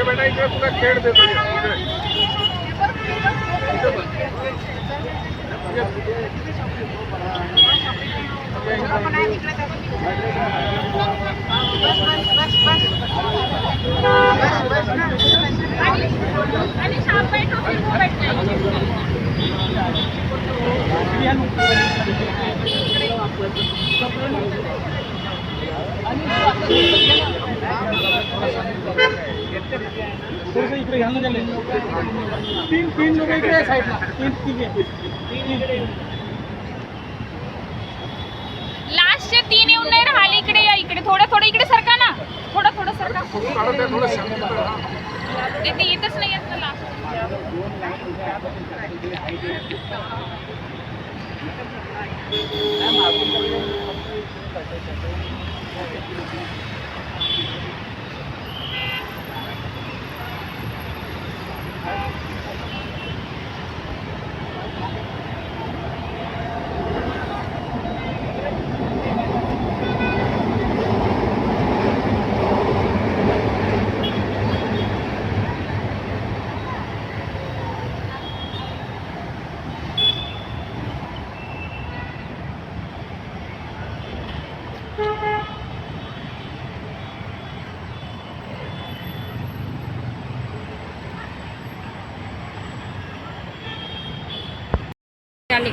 बेटा इकडे तुला खेळ देतो इकडे घ्या ना तीन लोक इकडे साईडला लास्टचे 3 येऊन नाही राहिले. इकडे या, इकडे थोडं इकडे सरका ना, थोडं सरका. ते येतच नाही येत ना लास्ट.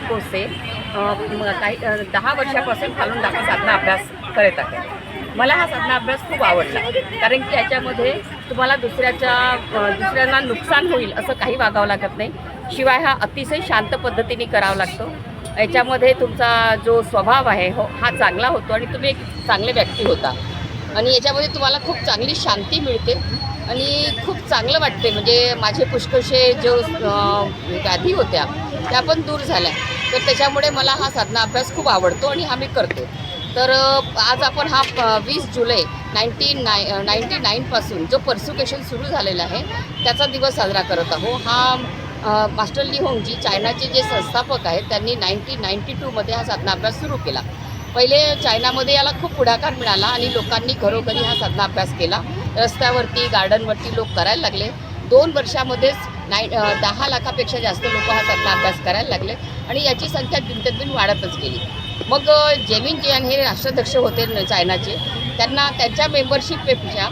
कोसे काही 10 वर्षापासून फालून दाखल साधना अभ्यास करत आहे. मला हा साधना अभ्यास खूप आवडला, कारण की याच्यामध्ये तुम्हाला दुसऱ्यांना नुकसान होईल असं काही वागावं लागत नाही. शिवाय हा अतिशय शांत पद्धतीने करावा लागतो. याच्यामध्ये तुमचा जो स्वभाव आहे हा चांगला होतो आणि तुम्ही एक चांगले व्यक्ती होता. आणि याच्यामध्ये तुम्हाला खूप चांगली शांती मिळते आणि खूप चांगलं वाटते. म्हणजे माझे पुष्कळसे जो व्याधी होत्या त्या पण दूर झाल्या. तर त्याच्यामुळे मला हा साधना अभ्यास खूप आवडतो आणि हा मी करते. तर आज आपण हा 20 जुलै 1999 पासून जो पर्सिक्युशन सुरू झालेला आहे त्याचा दिवस साजरा करत आहोत. हा मास्टर ली होंगजी चायनाचे जे संस्थापक आहेत त्यांनी 1992 मध्ये हा साधना अभ्यास सुरू केला. पहिले चायनामध्ये याला खूप पुढाकार मिळाला आणि लोकांनी घरोघरी हा साधना अभ्यास केला. रस्त्यावरती गार्डनवरती लोक करायला लागले. 2 वर्षामध्येच 10 लाखापेक्षा जास्त लोक हा साधना अभ्यास करायला लागले आणि याची संख्या दिनदिन वाढतच गेली. मग जेमिन जियांग हे राष्ट्राध्यक्ष होते चायनाचे, त्यांच्या मेंबरशिपपेक्षा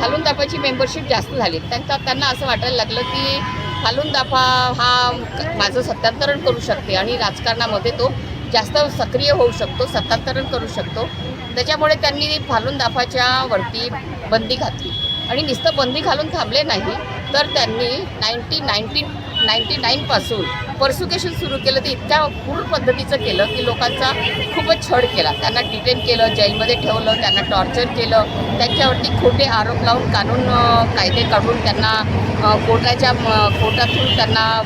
फालून दाफाची मेंबरशिप जास्त झाली. त्यांना असं वाटायला लागलं की फालून दाफा हा माझं सत्तांतरण करू शकते आणि राजकारणामध्ये तो जास्त सक्रिय होऊ शकतो, सत्तांतरण करू शकतो. त्याच्यामुळे त्यांनी फालून दाफाच्या वरती बंदी घातली आणि नुसतं बंदी घालून थांबले नाही, तर त्यांनी 1999 पासून पर्सिक्युशन सुरू केलं. ते इतक्या क्रूर पद्धतीचं केलं की लोकांचा खूपच छळ केला. त्यांना डिटेन केलं, जेलमध्ये ठेवलं, त्यांना टॉर्चर केलं, त्यांच्यावरती खोटे आरोप लावून कायदे काढून त्यांना कोर्टातून त्यांना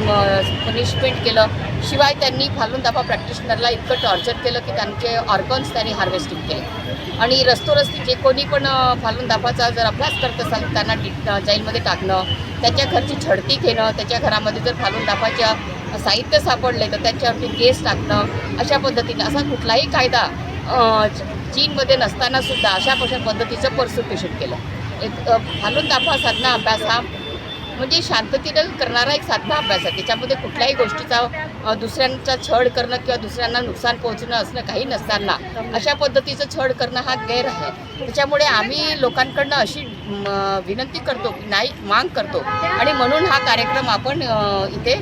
पनिशमेंट केलं. शिवाय त्यांनी फालून दाफा प्रॅक्टिशनरला इतकं टॉर्चर केलं की त्यांचे ऑर्गन्स त्यांनी हार्वेस्टिंग केले आणि रस्तोरस्ती जे कोणी पण फालून दाफाचा जर अभ्यास करत असाल त्यांना जेलमध्ये टाकणं, त्याच्या घरची झडती घेणं, त्याच्या घरामध्ये जर फालून दाफाच्या साहित्य सापडले तर त्याच्यावरती केस टाकणं, अशा पद्धतीने असा कुठलाही कायदा चीनमध्ये नसतानासुद्धा अशा पद्धतीचं पर्सिक्युशन केलं. फालून दाफा साधना अभ्यास हा म्हणजे शांततेनं करणारा एक साधना अभ्यास आहे. त्याच्यामध्ये कुठल्याही गोष्टीचा दुसऱ्यांचा छळ करणं किंवा दुसऱ्यांना नुकसान पोहोचणं असणं काही नसताना अशा पद्धतीचं छळ करणं हा गैर आहे. त्याच्यामुळे आम्ही लोकांकडनं अशी विनंती करतो की नाही, मांग करतो आणि म्हणून हा कार्यक्रम आपण इथे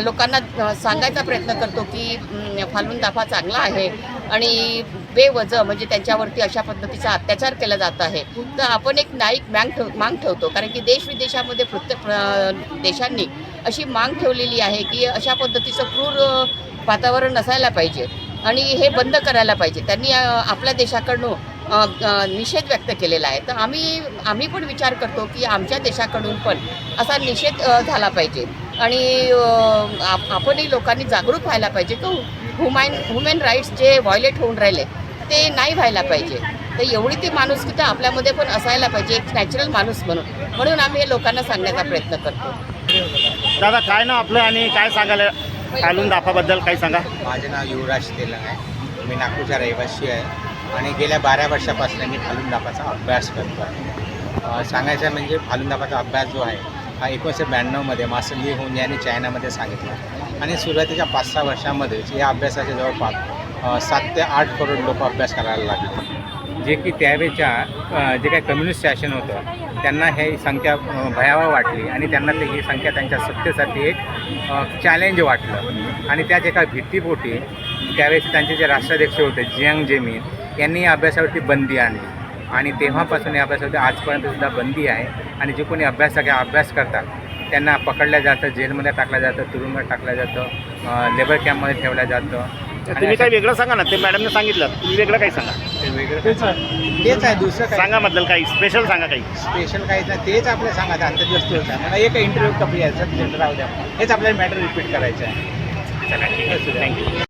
लोकांना सांगायचा प्रयत्न करतो की फालून दाफा चांगला आहे आणि बेवजह म्हणजे त्यांच्यावरती अशा पद्धतीचा अत्याचार केला जात आहे. तर आपण एक मांग ठेवतो, कारण की देशविदेशामध्ये प्रत्येक देशांनी अशी मांग ठेवलेली आहे की अशा पद्धतीचं क्रूर वातावरण नसायला पाहिजे आणि हे बंद करायला पाहिजे. त्यांनी आपल्या देशाकडून निषेध व्यक्त केलेला आहे. तर आम्ही पण विचार करतो की आमच्या देशाकडून पण असा निषेध झाला पाहिजे आणि आपणही लोकांनी जागरूक व्हायला पाहिजे की ह्युमन राईट्स जे व्हायोलेट होऊन राहिले ते नाही व्हायला पाहिजे. तर एवढी ती माणुसकी तर आपल्यामध्ये पण असायला पाहिजे, एक नॅचरल माणूस म्हणून आम्ही हे लोकांना सांगण्याचा प्रयत्न करतो. दादा काय नाव आपलं आणि काय सांगायला फालून दाफाबद्दल काही सांगा. माझे नाव युवराज तेलंग आहे. मी नागपूरचा रहिवासी आहे आणि गेल्या 12 वर्षापासून मी फालून दाफाचा अभ्यास करतो आहे. सांगायचं म्हणजे फालून दाफाचा अभ्यास जो आहे हा 1992मध्ये मास्टर ली होऊन यांनी चायनामध्ये सांगितला आणि सुरुवातीच्या 5-6 वर्षामध्येच या अभ्यासाच्या जवळपास 7 ते 8 करोड लोक अभ्यास करायला लागले. जे की त्यावेळेच्या जे काही कम्युनिस्ट शासन होतं त्यांना ही संख्या भयावह वाटली आणि त्यांना ही संख्या त्यांच्या सत्तेसाठी एक चॅलेंज वाटलं आणि त्याच एका भीतीपोटी त्यावेळेस त्यांचे जे राष्ट्राध्यक्ष होते जियांग जेमिन यांनी या अभ्यासावरती बंदी आणली आणि तेव्हापासून या अभ्यासावरती आजपर्यंतसुद्धा बंदी आहे आणि जे कोणी अभ्यास करतात त्यांना पकडलं जातं, जेलमध्ये टाकलं जातं, तुरुंगात टाकलं जातं, लेबर कॅम्पमध्ये ठेवलं जातं. तुम्ही काही वेगळं सांगा ना, ते मॅडमने सांगितलं, तुम्ही वेगळं काही सांगा. ते वेगळं तेच आहे, दुसरं काय सांगाबद्दल काही स्पेशल सांगा. काही स्पेशल काहीच नाही, तेच आपल्याला सांगायचं आंतरराष्ट्रीय आहे. मला एक इंटरव्ह्यू कपी यायचं राहू द्या, हेच आपल्याला मॅटर रिपीट करायचं आहे. चला ठीक आहे, थँक्यू.